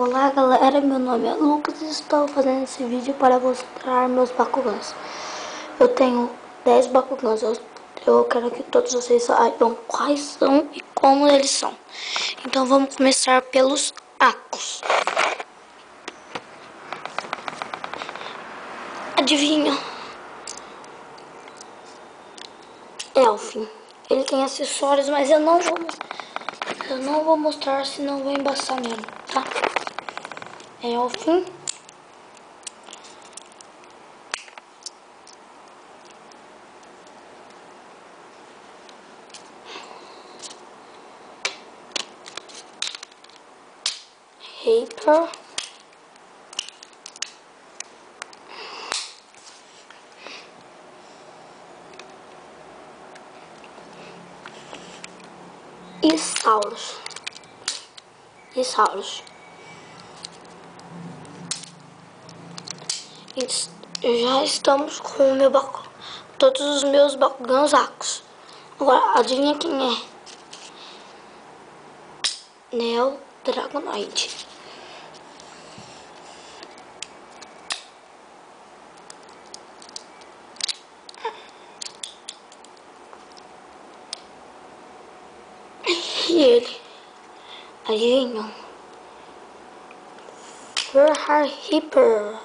Olá galera, meu nome é Lucas e estou fazendo esse vídeo para mostrar meus Bakugans. Eu tenho 10 Bakugans, eu quero que todos vocês saibam quais são e como eles são. Então vamos começar pelos Akos. Adivinha? Elfin. Ele tem acessórios, mas eu não vou mostrar, senão vou embaçar mesmo, tá? Elfin. Hyper. E Saurus. Já estamos com o meu todos os meus Bakugans Akos. Agora, adivinha quem é? Neo Dragonoid. E ele? Adivinham? Ferhar Hyper.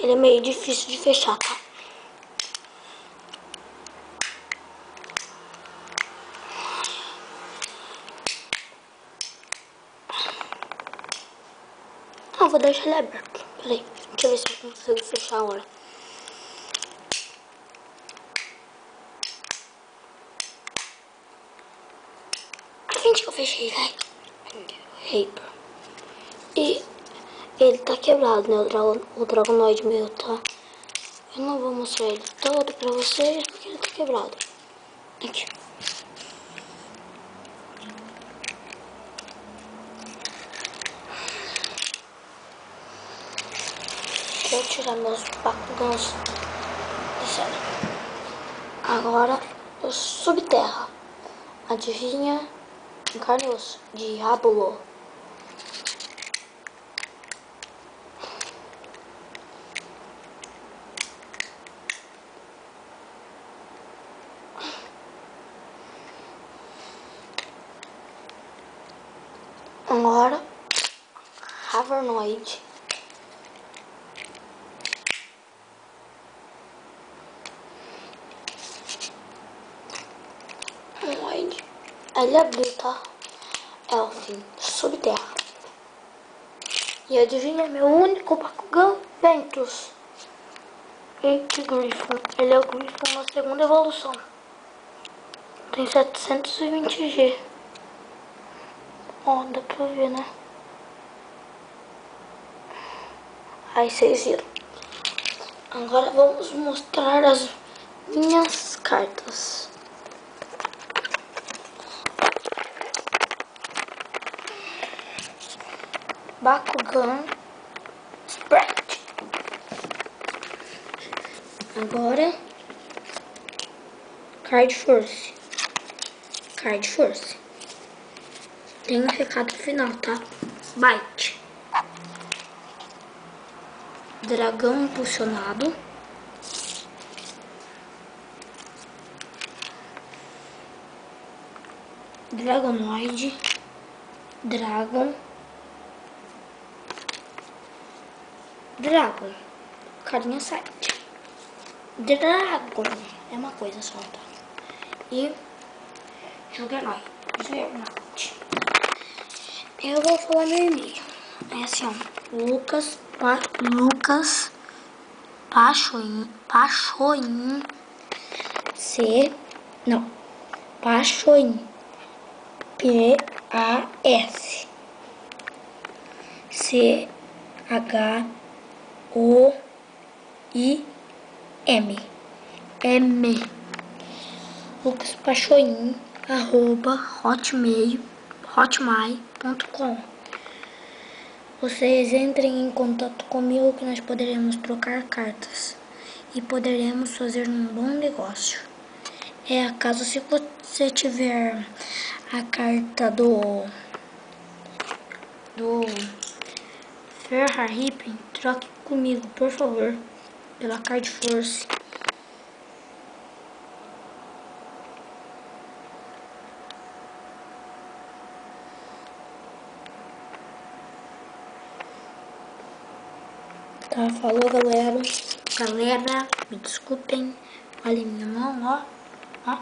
Ele é meio difícil de fechar, tá? Ah, vou deixar ele aberto. Peraí, deixa eu ver se eu consigo fechar agora. Finge que eu fechei, vai. Hyper. E ele tá quebrado, né? O Dragonoid meu, tá? Eu não vou mostrar ele todo pra vocês porque ele tá quebrado. Aqui. Deixa eu tirar meus Bakugans de cena. Agora, o Subterra. Adivinha? Carne e osso. Diablo. Agora, Cavernoid. Ele abriu, tá? Elfin, Subterra. E adivinha meu único Bakugan? Ventus. Eite Griffon. Ele é o Griffon na segunda evolução. Tem 720G. Ó, dá pra ver, né? Aí vocês viram. Agora vamos mostrar as minhas cartas. Bakugan Sprat. Agora Card Force. Tem um recado final, tá? Bite. Dragão impulsionado. Dragonoid. Dragon. Carinha site. Dragon. É uma coisa só, tá? E Juggernaut. Eu vou falar meu e-mail. É assim, ó. Lucas Pachoin Pachoin PASCHOIM Lucas Pachoin @hotmail.com. Vocês entrem em contato comigo que nós poderemos trocar cartas e poderemos fazer um bom negócio. Caso se você tiver a carta do Ferraripen, troque comigo, por favor, pela Card Force. Tá, falou, galera. Me desculpem. Olha minha mão, ó. Ó.